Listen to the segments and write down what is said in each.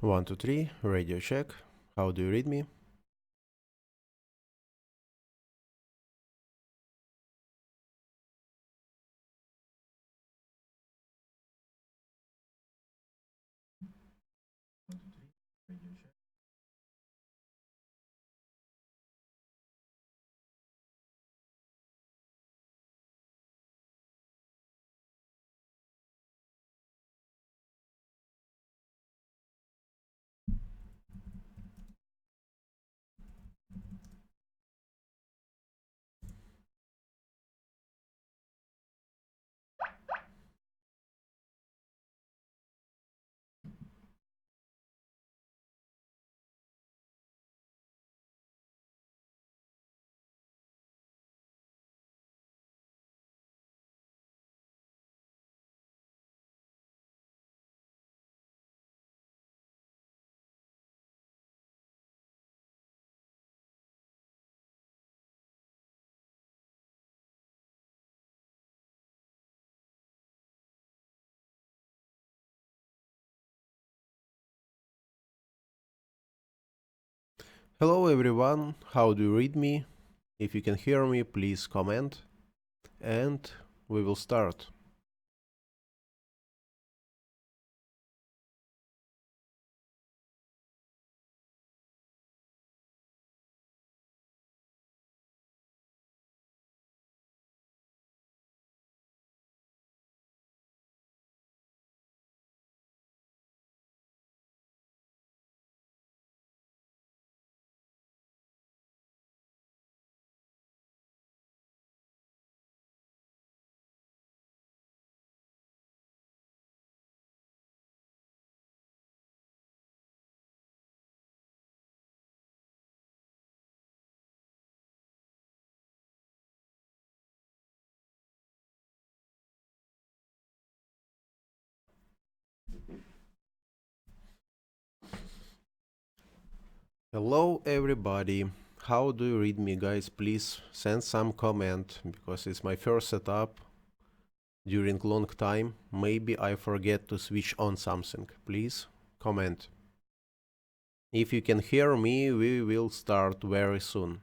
1, 2, 3, radio check. How do you read me? Hello everyone, how do you read me? If you can hear me, please comment, and we will start. Hello everybody, how do you read me, guys? Please send some comment, because it's my first setup during long time. Maybe I forget to switch on something. Please comment. If you can hear me, we will start very soon.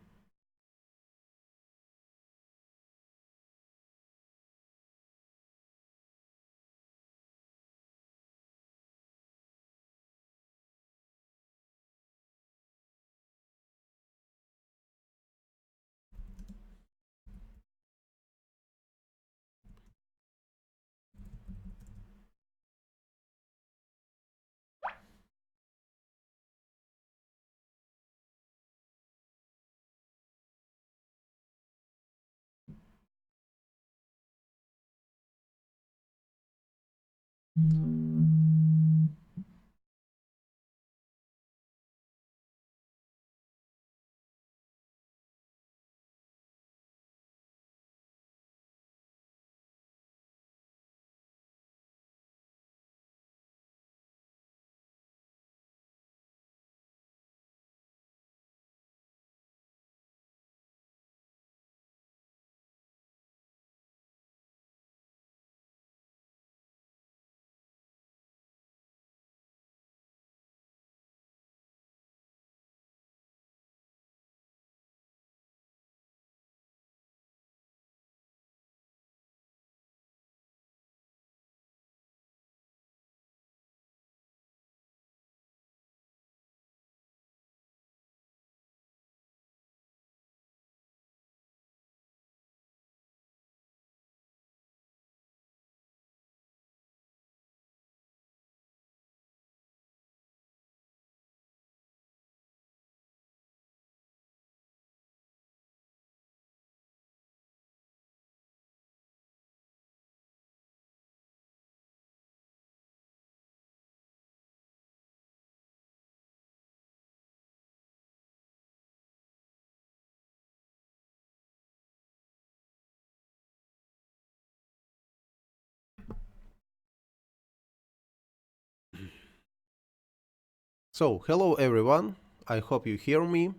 So, hello everyone, I hope you hear me.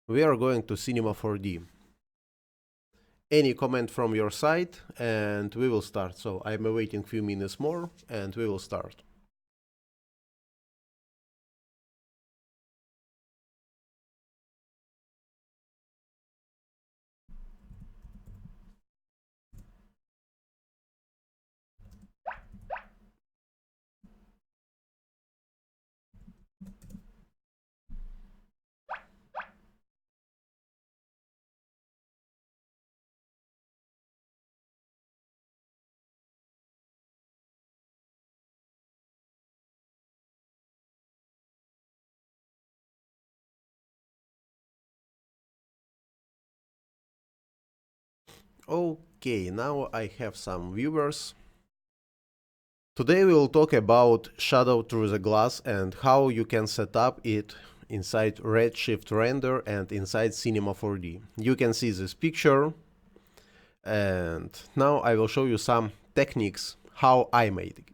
We are going to Cinema 4D. Any comment from your side, and we will start. So I'm awaiting few minutes more, and we will start. Okay, now I have some viewers. Today we will talk about shadow through the glass and how you can set up it inside Redshift render and inside Cinema 4D. You can see this picture, and now I will show you some techniques how I made it.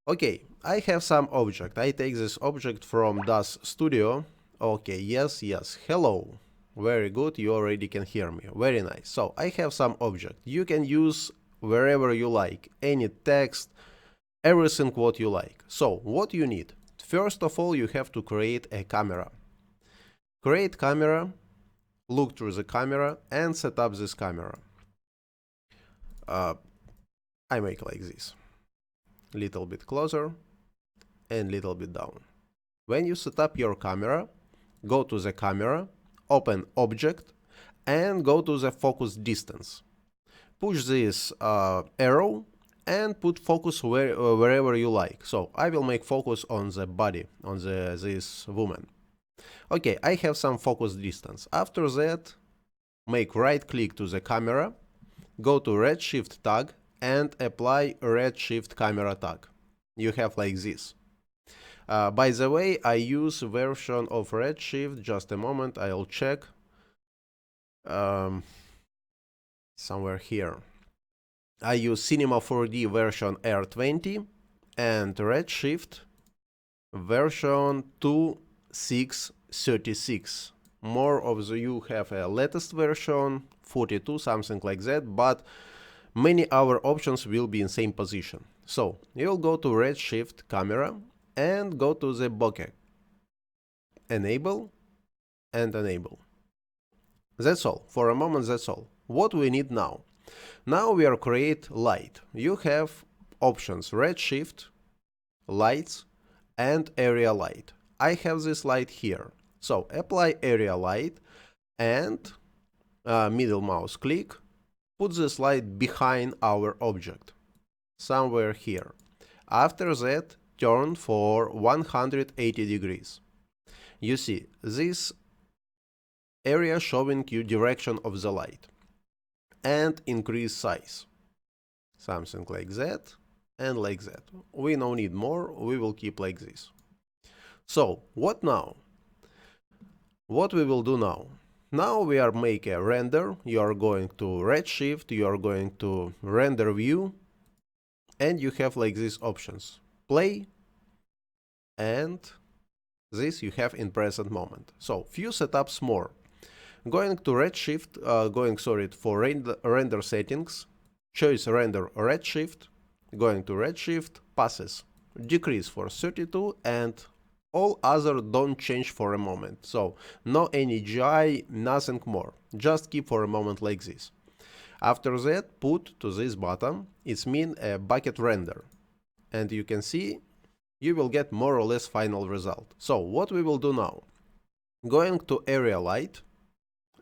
Okay, I have some object. I take this object from DAS Studio. Okay, yes, hello. Very good, you already can hear me. Very nice. So I have some object. You can use wherever you like, any text, everything what you like. So what you need? First of all, you have to create a camera. Create camera, look through the camera and set up this camera. I make like this. Little bit closer and little bit down. When you set up your camera, go to the camera, open object and go to the focus distance. Push this arrow and put focus wherever you like. So I will make focus on the body, on this woman. Okay, I have some focus distance. After that, make right click to the camera, go to Redshift tag and apply Redshift camera tag. You have like this. By the way, I use version of Redshift. Just a moment, I'll check. Somewhere here. I use Cinema 4D version R20 and Redshift version 2636. More of the you have a latest version 42, something like that, but many other options will be in same position. So you'll go to Redshift camera and go to the bokeh. Enable and enable. That's all. For a moment, that's all. What we need now? Now we are create light. You have options Redshift, lights, and area light. I have this light here. So apply area light and middle mouse click. Put this light behind our object, somewhere here. After that, turn for 180 degrees. You see, this area showing you direction of the light. And increase size. Something like that and like that. We no need more, we will keep like this. So, what now? What we will do now? Now we are make a render. You are going to Redshift, you are going to render view, and you have like these options. Play, and this you have in present moment. So, few setups more. Going to Redshift, for render settings, choose render Redshift, going to Redshift, passes, decrease for 32 and all other don't change for a moment. So no any GI, nothing more, just keep for a moment like this. After that, put to this button, it's mean a bucket render. And you can see you will get more or less final result. So what we will do now? Going to area light,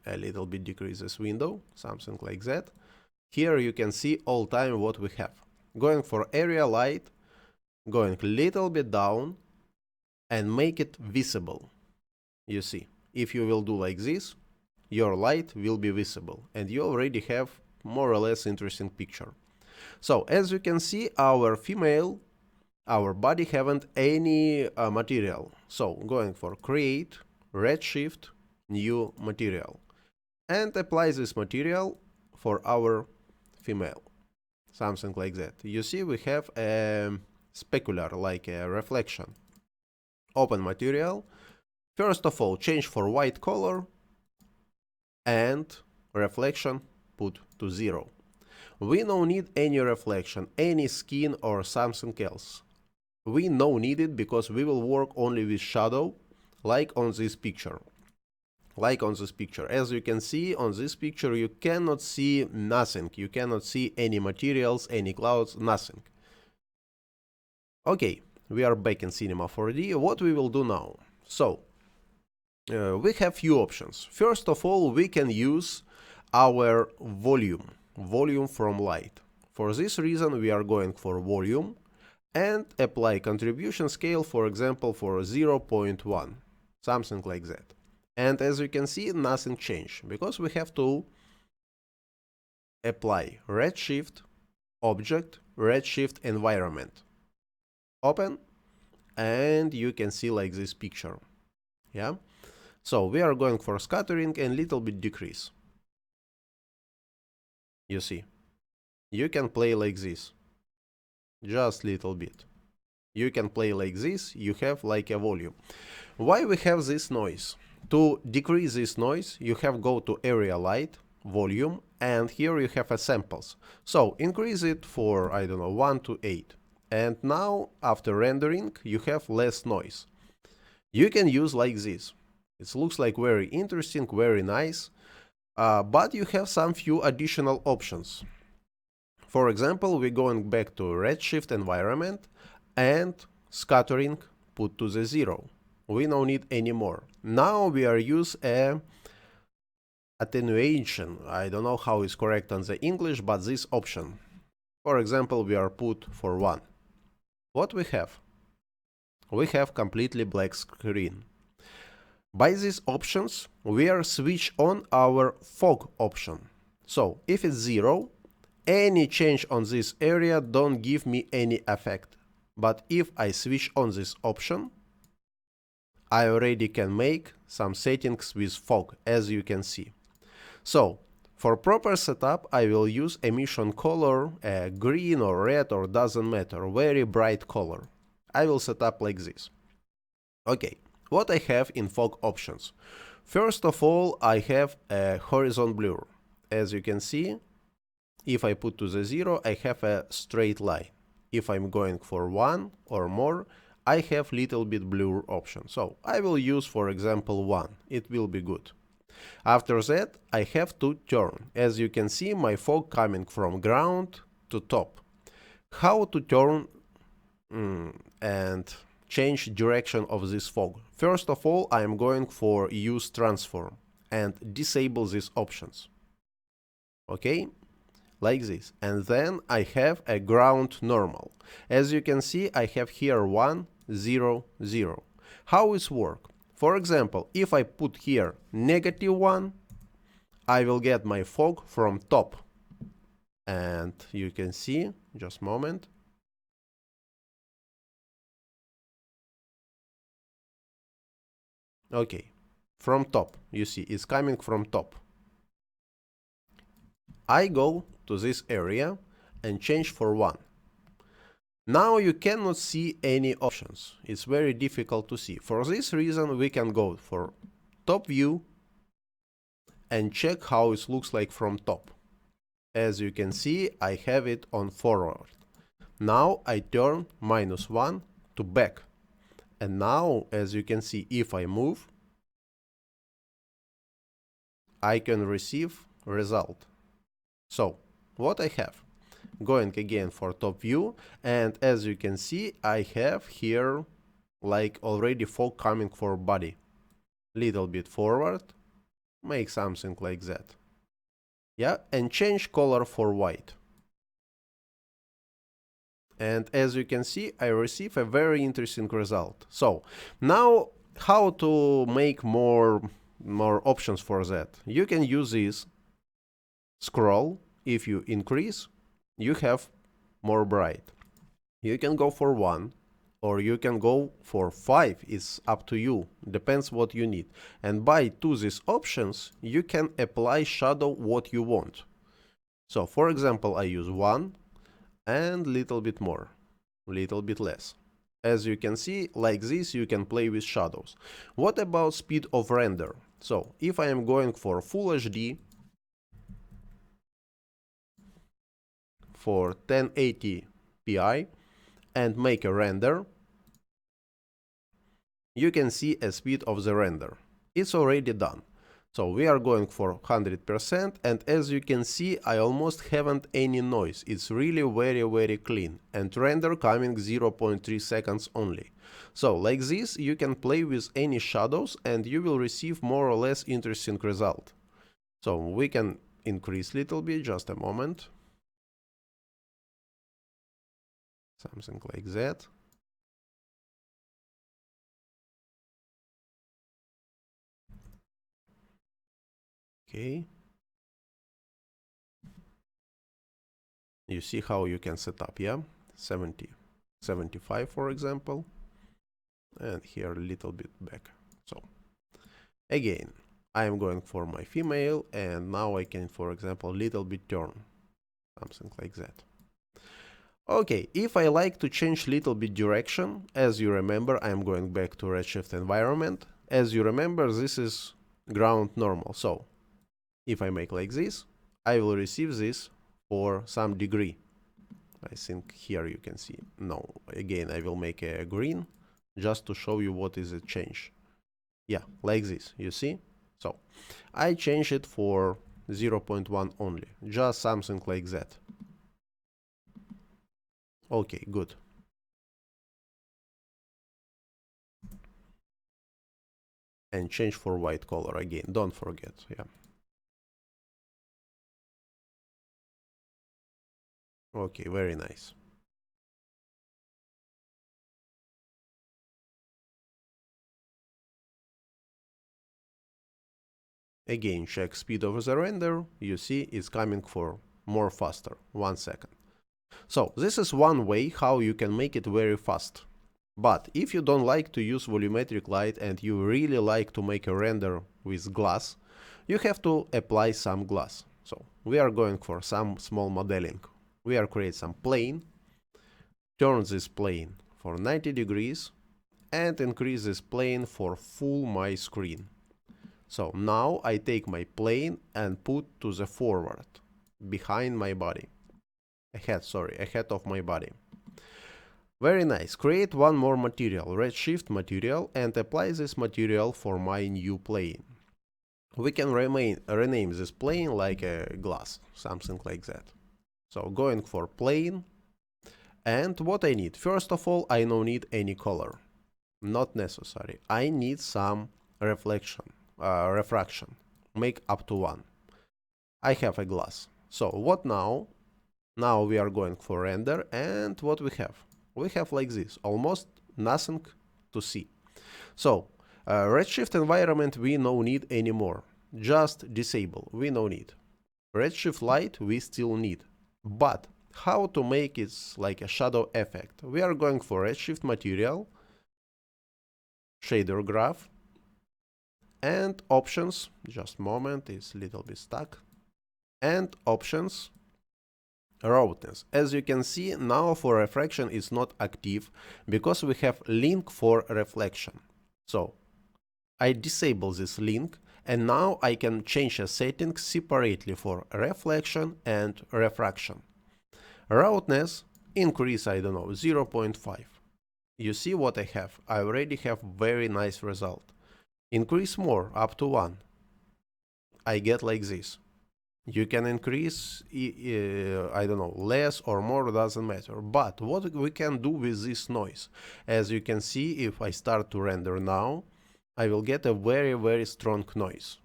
a little bit decrease this window, something like that. Here you can see all time what we have. Going for area light, going a little bit down and make it visible. You see, if you will do like this, your light will be visible and you already have more or less interesting picture. So as you can see, our female, our body haven't any material. So going for create, Redshift, new material. And apply this material for our female. Something like that. You see we have a specular, like a reflection. Open material. First of all, change for white color and reflection put to 0. We no need any reflection, any skin or something else. We no need it because we will work only with shadow, like on this picture. As you can see on this picture, you cannot see nothing. You cannot see any materials, any clouds, nothing. Okay, we are back in Cinema 4D. What we will do now? So, we have few options. First of all, we can use our volume from light. For this reason, we are going for volume and apply contribution scale, for example, for 0.1, something like that. And as you can see, nothing changed, because we have to apply Redshift, object, Redshift environment. Open, and you can see like this picture. Yeah. So we are going for scattering and little bit decrease. You see, you can play like this, just little bit. You can play like this, you have like a volume. Why we have this noise? To decrease this noise, you have go to area light, volume, and here you have a samples. So increase it for, I don't know, 1 to 8. And now, after rendering, you have less noise. You can use like this. It looks like very interesting, very nice, but you have some few additional options. For example, we're going back to Redshift environment and scattering put to the 0. We don't need any more. Now we are use a attenuation. I don't know how it's correct on the English, but this option. For example, we are put for 1. What we have? We have completely black screen. By these options, we are switch on our fog option. So if it's 0, any change on this area don't give me any effect. But if I switch on this option, I already can make some settings with fog, as you can see. So for proper setup, I will use emission color, green or red or doesn't matter, very bright color. I will set up like this. Okay, what I have in fog options? First of all, I have a horizon blur. As you can see, if I put to the 0, I have a straight line. If I'm going for 1 or more, I have little bit blur option. So I will use, for example, 1. It will be good. After that, I have to turn. As you can see, my fog coming from ground to top. How to turn and change direction of this fog? First of all, I am going for use transform and disable these options. Okay, like this. And then I have a ground normal. As you can see, I have here 1, 0, 0. How it work? For example, if I put here -1, I will get my fog from top. And you can see, just a moment. Okay, from top, you see, it's coming from top. I go to this area and change for 1. Now you cannot see any options. It's very difficult to see. For this reason, we can go for top view and check how it looks like from top. As you can see, I have it on forward. Now I turn -1 to back. And now, as you can see, if I move, I can receive result. So, what I have? Going again for top view, and as you can see, I have here like already fog coming for body. Little bit forward, make something like that. Yeah, and change color for white. And as you can see, I receive a very interesting result. So now how to make more options for that? You can use this scroll. If you increase, you have more bright. You can go for 1 or you can go for 5. It's up to you, depends what you need. And by to these options, you can apply shadow what you want. So for example, I use 1 and little bit more, little bit less. As you can see, like this, you can play with shadows. What about speed of render? So if I am going for Full HD for 1080 Pi and make a render, you can see a speed of the render. It's already done. So we are going for 100%, and as you can see, I almost haven't any noise. It's really very clean, and render coming 0.3 seconds only. So like this, you can play with any shadows and you will receive more or less interesting result. So we can increase little bit, just a moment. Something like that. Okay. You see how you can set up, yeah? 70, 75, for example. And here a little bit back. So again, I am going for my female, and now I can, for example, little bit turn, something like that. Okay, if I like to change little bit direction, as you remember, I am going back to Redshift environment. As you remember, this is ground normal. So if I make like this, I will receive this for some degree. I think here you can see. No, again, I will make a green just to show you what is a change. Yeah, like this, you see? So I change it for 0.1 only, just something like that. Okay, good. And change for white color again, don't forget, yeah. Okay, very nice. Again, check speed of the render, you see it's coming for more faster, 1 second. So this is one way how you can make it very fast. But if you don't like to use volumetric light and you really like to make a render with glass, you have to apply some glass. So we are going for some small modeling. We are create some plane, turn this plane for 90 degrees and increase this plane for full my screen. So now I take my plane and put to the forward, behind my body. Ahead of my body. Very nice. Create one more material, Redshift material, and apply this material for my new plane. We can rename this plane like a glass, something like that. So going for plane, and what I need? First of all, I don't need any color. Not necessary. I need some refraction. Make up to 1. I have a glass. So what now? Now we are going for render, and what we have? We have like this, almost nothing to see. So Redshift environment we no need anymore. Just disable, we no need. Redshift light we still need. But how to make it like a shadow effect? We are going for Redshift material, shader graph, and options. Just a moment, it's a little bit stuck. And options, roughness. As you can see, now for refraction is not active because we have link for reflection. So I disable this link, and now I can change a setting separately for reflection and refraction. Roughness increase, I don't know, 0.5. You see what I have? I already have very nice result. Increase more, up to 1. I get like this. You can increase, I don't know, less or more, doesn't matter. But what we can do with this noise? As you can see, if I start to render now, I will get a very, very strong noise.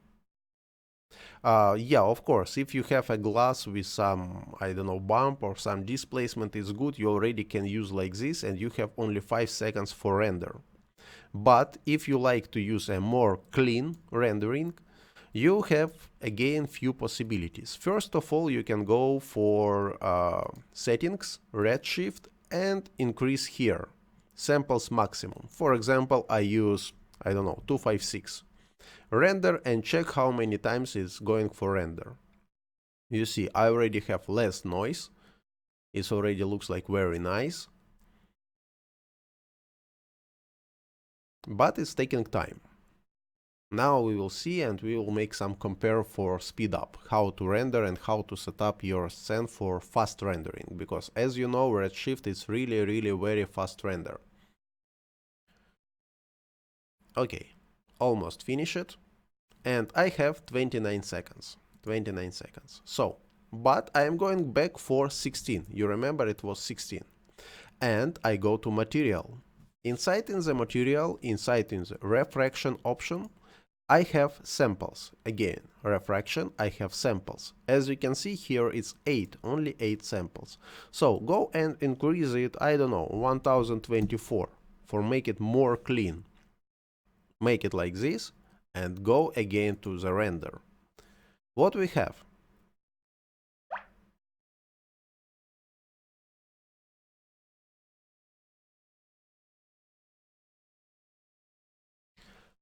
Yeah, of course, if you have a glass with some, I don't know, bump or some displacement is good, you already can use like this and you have only 5 seconds for render. But if you like to use a more clean rendering, you have again few possibilities. First of all, you can go for settings, Redshift, and increase here samples maximum. For example, I use, I don't know, 256. Render and check how many times it's going for render. You see, I already have less noise. It already looks like very nice. But it's taking time. Now we will see and we will make some compare for speed up, how to render and how to set up your scene for fast rendering, because as you know, Redshift is really very fast render. Okay, almost finish it, and I have 29 seconds. So, but I am going back for 16. You remember it was 16. And I go to material. Inside in the material, inside in the refraction option, I have samples. Again, refraction, I have samples. As you can see here, it's 8, only 8 samples. So go and increase it, I don't know, 1024 for make it more clean. Make it like this and go again to the render. What we have?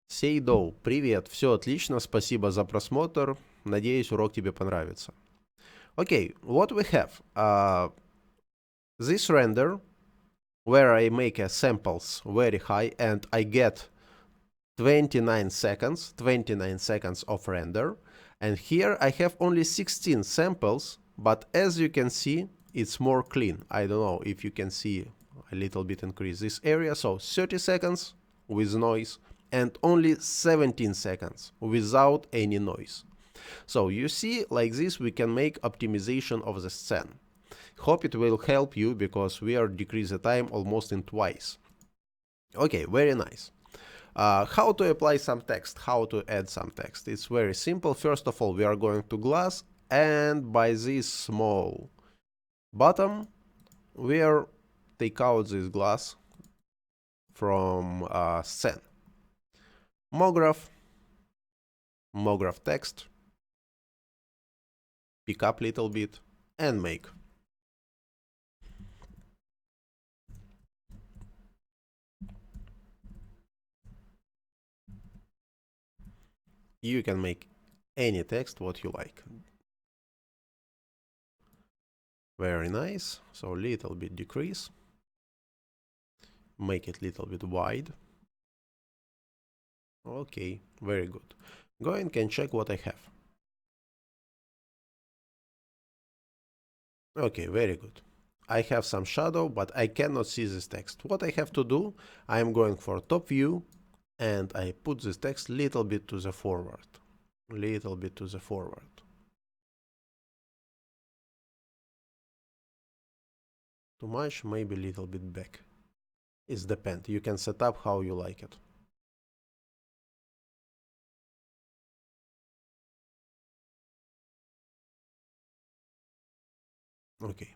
Сейдоу, привет, все отлично, спасибо за просмотр, надеюсь, урок тебе понравится. Okay, what we have? This render, where I make samples very high and I get 29 seconds of render. And here I have only 16 samples, but as you can see, it's more clean. I don't know if you can see a little bit increase this area. So 30 seconds with noise and only 17 seconds without any noise. So you see, like this, we can make optimization of the scene. Hope it will help you because we are decrease the time almost in twice. Okay, very nice. How to apply some text, how to add some text. It's very simple. First of all, we are going to glass, and by this small button, we are take out this glass from scene. Mograph text, pick up little bit, and make. You can make any text what you like. Very nice. So little bit decrease. Make it little bit wide. Okay, very good. Go and can check what I have. Okay, very good. I have some shadow, but I cannot see this text. What I have to do, I am going for top view, and I put this text little bit to the forward. Little bit to the forward. Too much, maybe little bit back. It's depend. You can set up how you like it. Okay.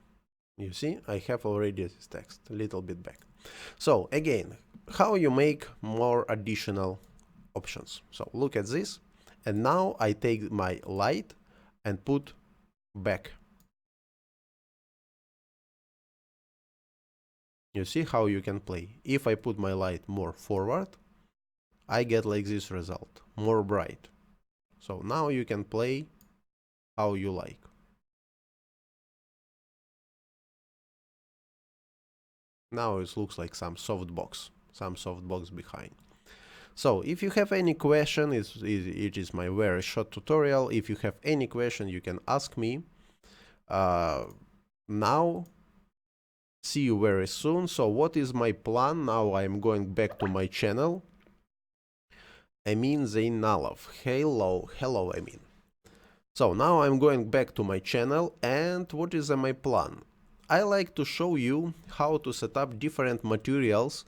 You see, I have already this text, a little bit back. So again, how you make more additional options. So look at this. And now I take my light and put back. You see how you can play. If I put my light more forward, I get like this result, more bright. So now you can play how you like. Now it looks like some softbox behind. So if you have any question, it is my very short tutorial. If you have any question, you can ask me. Now, see you very soon. So what is my plan? Now I'm going back to my channel. I mean Zainalov. Hello, I mean. So now I'm going back to my channel, and what is my plan? I like to show you how to set up different materials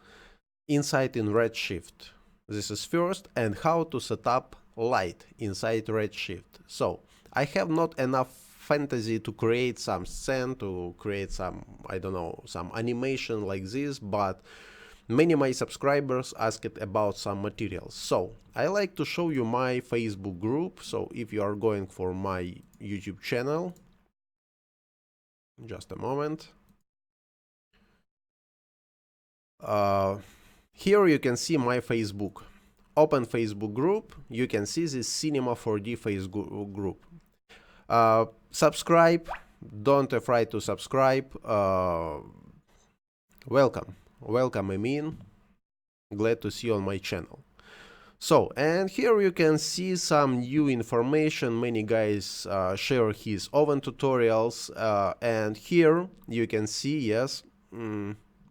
inside in Redshift. This is first, and how to set up light inside Redshift. So I have not enough fantasy to create some scene, to create some, I don't know, some animation like this, but many of my subscribers asked about some materials. So I like to show you my Facebook group. So if you are going for my YouTube channel, just a moment. Here you can see my Facebook. Open Facebook group. You can see this Cinema 4D Facebook group. Subscribe. Don't afraid to subscribe. Welcome, Amin. Glad to see you on my channel. So, and here you can see some new information. Many guys share his oven tutorials, and here you can see, yes,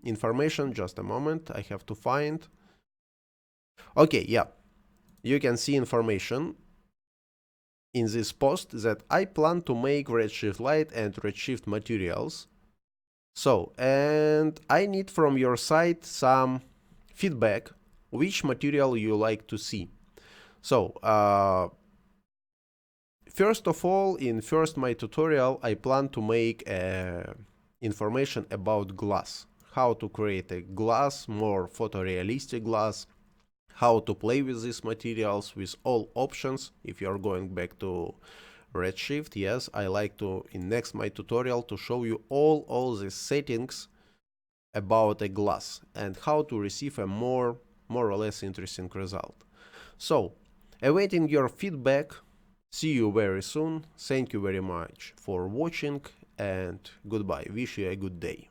information. Just a moment, I have to find. Okay, yeah, you can see information in this post that I plan to make Redshift light and Redshift materials. So, and I need from your side some feedback, which material you like to see. So, first of all, in my tutorial, I plan to make information about glass, how to create a glass, more photorealistic glass, how to play with these materials with all options. If you are going back to Redshift, yes, I like to, in next my tutorial, to show you all the settings about a glass and how to receive a more or less interesting result. So, awaiting your feedback. See you very soon. Thank you very much for watching and goodbye. Wish you a good day.